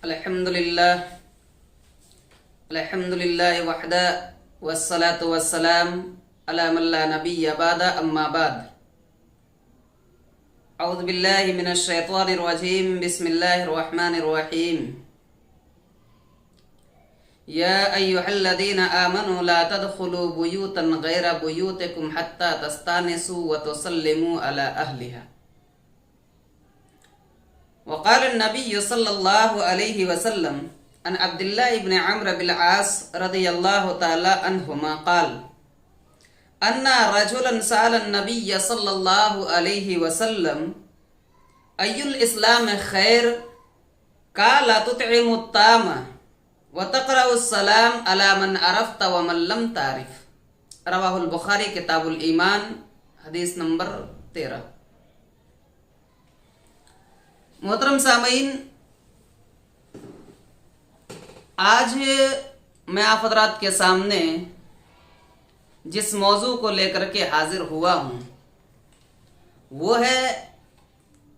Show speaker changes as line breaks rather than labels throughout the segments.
الحمد للہ وحدہ والصلاة والسلام علی من لا نبی بعد اما بعد اعوذ باللہ من الشیطان الرجیم بسم اللہ الرحمن الرحیم یا ایہا الذین آمنوا لا تدخلوا بیوتا غیر بیوتکم حتی تستانسوا وتسلموا علی اہلها. وقال النبي صلى الله عليه وسلم عن عبد الله بن عمرو بن العاص رضي الله تعالى عنهما قال أن رجلا سأل النبي صلى الله عليه وسلم أي الإسلام خير؟ قال تطعم الطعام وتقرأ السلام على من عرفت ومن لم تعرف. رواه البخاری کتاب الایمان حدیث نمبر 13. محترم سامعین، آج میں آپ حضرات کے سامنے جس موضوع کو لے کر کے حاضر ہوا ہوں وہ ہے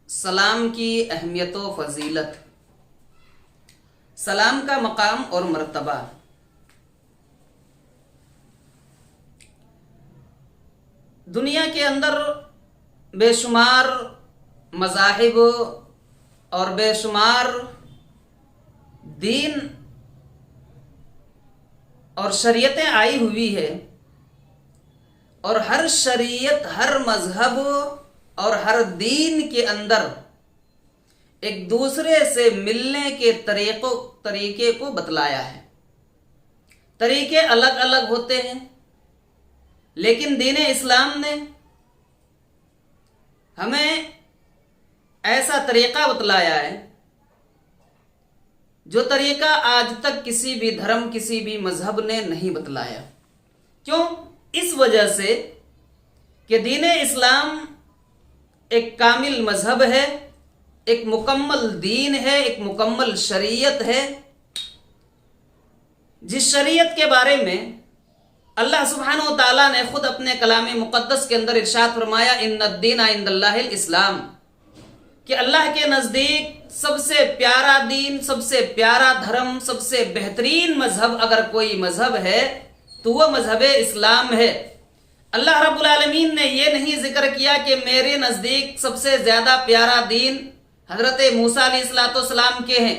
سلام کی اہمیت و فضیلت، سلام کا مقام اور مرتبہ. دنیا کے اندر بے شمار مذاہب اور بے شمار دین اور شریعتیں آئی ہوئی ہے، اور ہر شریعت، ہر مذہب اور ہر دین کے اندر ایک دوسرے سے ملنے کے طریقے کو بتلایا ہے. طریقے الگ الگ ہوتے ہیں، لیکن دین اسلام نے ہمیں ایسا طریقہ بتلایا ہے جو طریقہ آج تک کسی بھی دھرم، کسی بھی مذہب نے نہیں بتلایا. کیوں؟ اس وجہ سے کہ دین اسلام ایک کامل مذہب ہے، ایک مکمل دین ہے، ایک مکمل شریعت ہے، جس شریعت کے بارے میں اللہ سبحانہ و تعالیٰ نے خود اپنے کلام مقدس کے اندر ارشاد فرمایا ان الدین عند اللہ الاسلام، کہ اللہ کے نزدیک سب سے پیارا دین، سب سے پیارا دھرم، سب سے بہترین مذہب اگر کوئی مذہب ہے تو وہ مذہب اسلام ہے. اللہ رب العالمین نے یہ نہیں ذکر کیا کہ میرے نزدیک سب سے زیادہ پیارا دین حضرت موسیٰ علیہ السلام کے ہیں.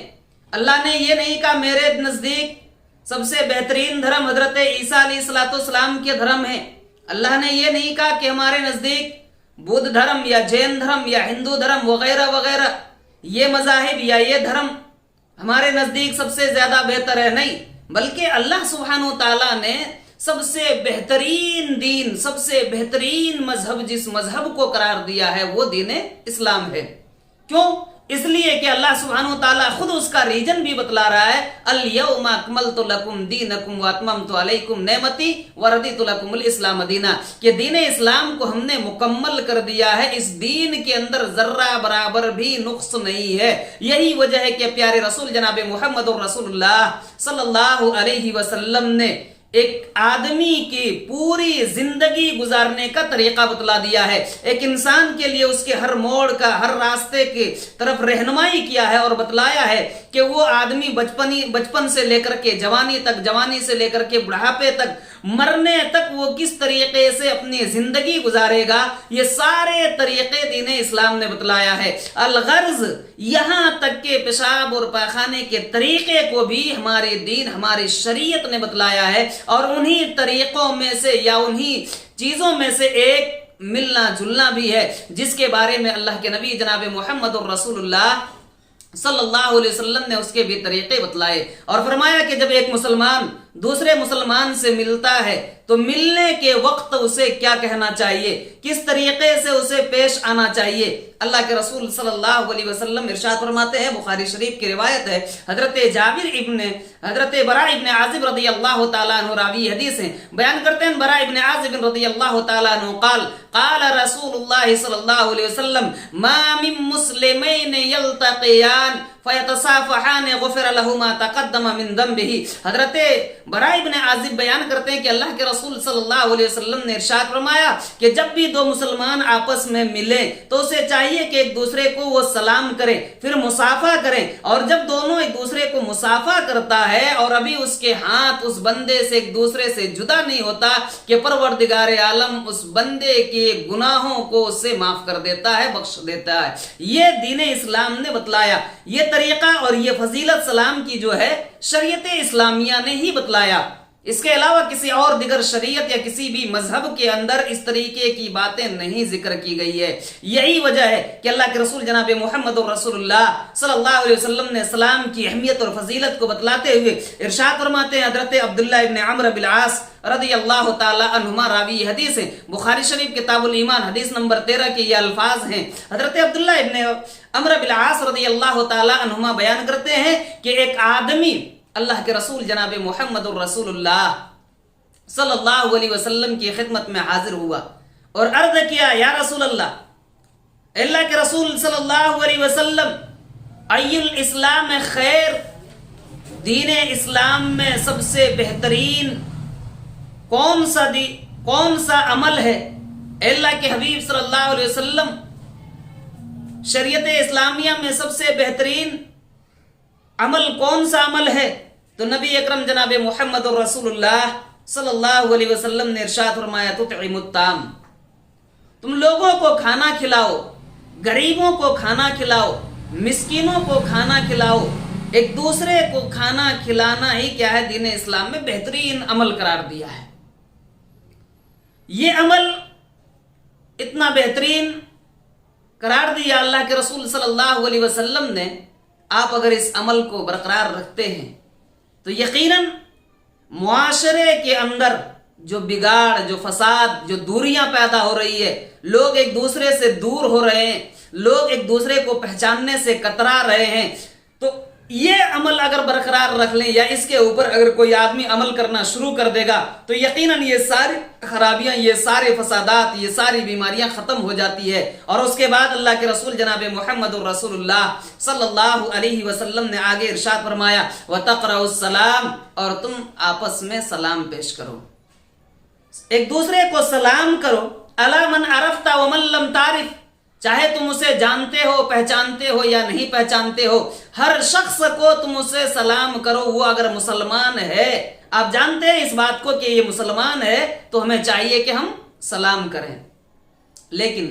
اللہ نے یہ نہیں کہا میرے نزدیک سب سے بہترین دھرم حضرت عیسیٰ علیہ السلام کے دھرم ہیں. اللہ نے یہ نہیں کہا کہ ہمارے نزدیک بدھ دھرم یا جین دھرم یا ہندو دھرم وغیرہ وغیرہ یہ مذاہب یا یہ دھرم ہمارے نزدیک سب سے زیادہ بہتر ہے. نہیں، بلکہ اللہ سبحانہ و تعالیٰ نے سب سے بہترین دین، سب سے بہترین مذہب جس مذہب کو قرار دیا ہے وہ دین اسلام ہے. کیوں؟ اس لیے کہ اللہ سبحانہ و تعالیٰ خود اس کا ریجن بھی بتلا رہا ہے الیوم اکملت لکم دینکم واتممت علیکم نعمتی ورضیت لکم الاسلام دینا، کہ دین اسلام کو ہم نے مکمل کر دیا ہے، اس دین کے اندر ذرہ برابر بھی نقص نہیں ہے. یہی وجہ ہے کہ پیارے رسول جناب محمد رسول اللہ صلی اللہ علیہ وسلم نے ایک آدمی کی پوری زندگی گزارنے کا طریقہ بتلا دیا ہے. ایک انسان کے لیے اس کے ہر موڑ کا، ہر راستے کی طرف رہنمائی کیا ہے اور بتلایا ہے کہ وہ آدمی بچپن سے لے کر کے جوانی تک، جوانی سے لے کر کے بڑھاپے تک، مرنے تک وہ کس طریقے سے اپنی زندگی گزارے گا. یہ سارے طریقے دین اسلام نے بتلایا ہے. الغرض یہاں تک کہ پیشاب اور پاخانے کے طریقے کو بھی ہمارے دین، ہماری شریعت نے بتلایا ہے. اور انہی طریقوں میں سے یا انہی چیزوں میں سے ایک ملنا جلنا بھی ہے، جس کے بارے میں اللہ کے نبی جناب محمد رسول اللہ صلی اللہ علیہ وسلم نے اس کے بھی طریقے بتلائے اور فرمایا کہ جب ایک مسلمان دوسرے مسلمان سے ملتا ہے تو ملنے کے وقت اسے کیا کہنا چاہیے، کس طریقے سے اسے پیش آنا چاہیے. اللہ کے رسول صلی اللہ علیہ وسلم ارشاد فرماتے ہیں، بخاری شریف کی روایت ہے، حضرت براء ابن عازب رضی اللہ تعالیٰ عنہ راوی حدیث ہیں، بیان کرتے ہیں براء ابن عازب رضی اللہ تعالیٰ عنہ قال رسول اللہ صلی اللہ علیہ وسلم ما من مسلمین یلتقیان फयतसाफ़हान गुफ़िर लहु मा तक़द्दम मिन ज़ंबिही। हज़रत बरा इब्न आज़िब बयान करते हैं कि अल्लाह के रसूल सल्लल्लाहु अलैहि वसल्लम ने इरशाद फरमाया कि जब भी दो मुसलमान आपस में मिले तो उसे चाहिए कि एक दूसरे को वो सलाम करें, फिर मुसाफा करें, और जब दोनों एक दूसरे को मुसाफा करता है और अभी उसके हाथ उस बंदे से एक दूसरे से जुदा नहीं होता कि परवरदिगार आलम उस बंदे के गुनाहों को उससे माफ कर देता है, बख्श देता है। ये दीन इस्लाम ने बतलाया, ये तरीका और ये फजीलत सलाम की जो है शरीयत इस्लामिया ने ही बतलाया। इसके अलावा किसी और दिगर शरीयत या किसी भी मजहब के अंदर इस तरीके की बातें नहीं जिक्र की गई है। यही वजह है कि अल्लाह के रसूल जनाब मोहम्मद रसूलुल्लाह सल्लल्लाहु अलैहि वसल्लम ने सलाम की अहमियत और फजीलत को बतलाते हुए इरशाद फरमाते हैं, हज़रत अब्दुल्लाह इब्न अम्र बिन आस रज़ियल्लाहु ताला अन्हुमा रावी हदीस है, बुखारी शरीफ किताबुल ईमान हदीस नंबर 13 के ये अल्फाज हैं। हज़रत अब्दुल्लाह इब्न अम्र बिन आस रज़ियल्लाहु ताला अन्हुमा बयान करते हैं कि एक आदमी अल्लाह के रसूल जनाब मोहम्मद रसूलुल्लाह सल्लल्लाहु अलैहि वसल्लम की खिदमत में हाजिर हुआ और अर्ज किया, या रसूल अल्लाह, अल्लाह के रसूल सल्लल्लाहु अलैहि वसल्लम, अय्युल इस्लाम खैर, दीन इस्लाम में सबसे बेहतरीन कौन सा अमल है? अल्लाह के हबीब सल्लल्लाहु अलैहि वसल्लम, शरीयत इस्लामिया में सबसे बेहतरीन अमल कौन सा अमल है? तो नबी अकरम जनाब मोहम्मद रसूलुल्लाह सल्लल्लाहु अलैहि वसल्लम ने इरशाद फरमाया, तुतइमुत ताम, तुम लोगों को खाना खिलाओ, गरीबों को खाना खिलाओ, मिस्कीनों को खाना खिलाओ। एक दूसरे को खाना खिलाना ही क्या है, दीन इस्लाम में बेहतरीन अमल करार दिया है। ये अमल इतना बेहतरीन करार दिया अल्लाह के रसूल सल्लल्लाहु अलैहि वसल्लम ने। आप अगर इस अमल को बरकरार रखते हैं तो यकीनन मुआशरे के अंदर जो बिगाड़, जो फसाद, जो दूरियां पैदा हो रही है, लोग एक दूसरे से दूर हो रहे हैं, लोग एक दूसरे को पहचानने से कतरा रहे हैं, तो ये अमल अगर बरकरार रख लें या इसके ऊपर अगर कोई आदमी अमल करना शुरू कर देगा तो यकीनन ये सारी खराबियां, ये सारे फसादात, ये सारी बीमारियां खत्म हो जाती है। और उसके बाद अल्लाह के रसूल जनाब मोहम्मद रसूलुल्लाह सल्लल्लाहु अलैहि वसल्लम ने आगे इरशाद फरमाया, व तक़राउस सलाम, और तुम आपस में सलाम पेश करो, एक दूसरे को सलाम करो। अला मन अरफ्ता व मन लम तारिफ, चाहे तुम उसे जानते हो, पहचानते हो या नहीं पहचानते हो, हर शख्स को तुम उसे सलाम करो। वो अगर मुसलमान है, आप जानते हैं इस बात को कि ये मुसलमान है, तो हमें चाहिए कि हम सलाम करें। लेकिन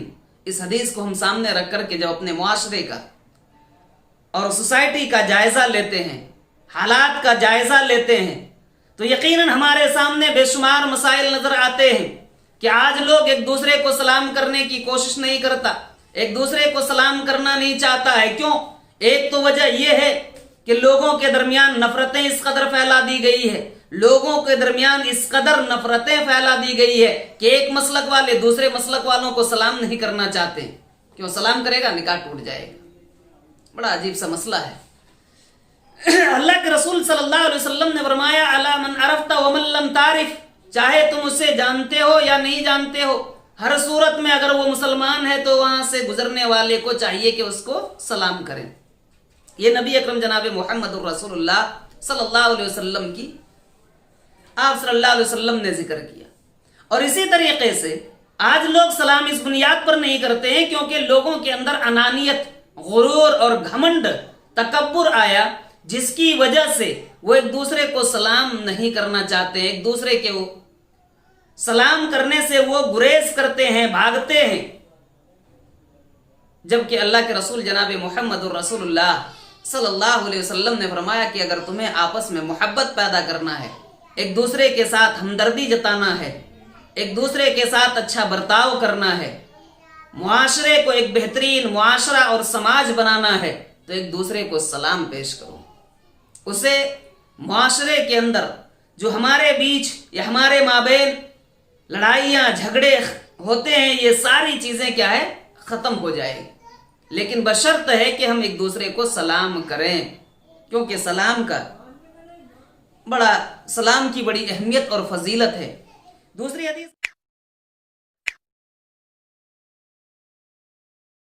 इस हदीस को हम सामने रख कर के जब अपने मुआशरे का और सोसाइटी का जायजा लेते हैं, हालात का जायजा लेते हैं, तो यकीनन हमारे सामने बेशुमार मसाइल नजर आते हैं कि आज लोग एक दूसरे को सलाम करने की कोशिश नहीं करता, एक दूसरे को सलाम करना नहीं चाहता है। क्यों? एक तो वजह यह है कि लोगों के दरमियान नफरतें इस कदर फैला दी गई है, लोगों के दरमियान इस कदर नफरतें फैला दी गई है कि एक मसलक वाले दूसरे मसलक वालों को सलाम नहीं करना चाहते। क्यों? सलाम करेगा निकाह टूट जाएगा। बड़ा अजीब सा मसला है। अल्लाह के रसूल सल्लल्लाहु अलैहि वसल्लम ने फरमाया, अला मन अरफ्ता व मन लम तारिफ, चाहे तुम उसे जानते हो या नहीं जानते हो, हर सूरत में अगर वो मुसलमान है तो वहां से गुजरने वाले को चाहिए कि उसको सलाम करें। ये नबी अकरम जनाब मोहम्मद रसूलुल्लाह सल्लल्लाहु अलैहि वसल्लम की, आप सल्लल्लाहु अलैहि वसल्लम ने जिक्र किया। और इसी तरीके से आज लोग सलाम इस बुनियाद पर नहीं करते हैं क्योंकि लोगों के अंदर अनानियत, गुरूर और घमंड, तकब्बुर आया, जिसकी वजह से वो एक दूसरे को सलाम नहीं करना चाहते, एक दूसरे के वो सलाम करने से वो गुरेज करते हैं, भागते हैं। जबकि अल्लाह के रसूल जनाब मोहम्मद रसूलुल्लाह सल्लल्लाहु अलैहि वसल्लम ने फरमाया कि अगर तुम्हें आपस में मोहब्बत पैदा करना है, एक दूसरे के साथ हमदर्दी जताना है, एक दूसरे के साथ अच्छा बर्ताव करना है, मुआशरे को एक बेहतरीन मुआशरा और समाज बनाना है, तो एक दूसरे को सलाम पेश करो। उसे मुआशरे के अंदर जो हमारे बीच या हमारे माबेन लड़ाइयाँ झगड़े होते हैं, ये सारी चीज़ें क्या है, ख़त्म हो जाएगी। लेकिन बशर्त है कि हम एक दूसरे को सलाम करें, क्योंकि सलाम की बड़ी अहमियत और फजीलत है। दूसरी हदीस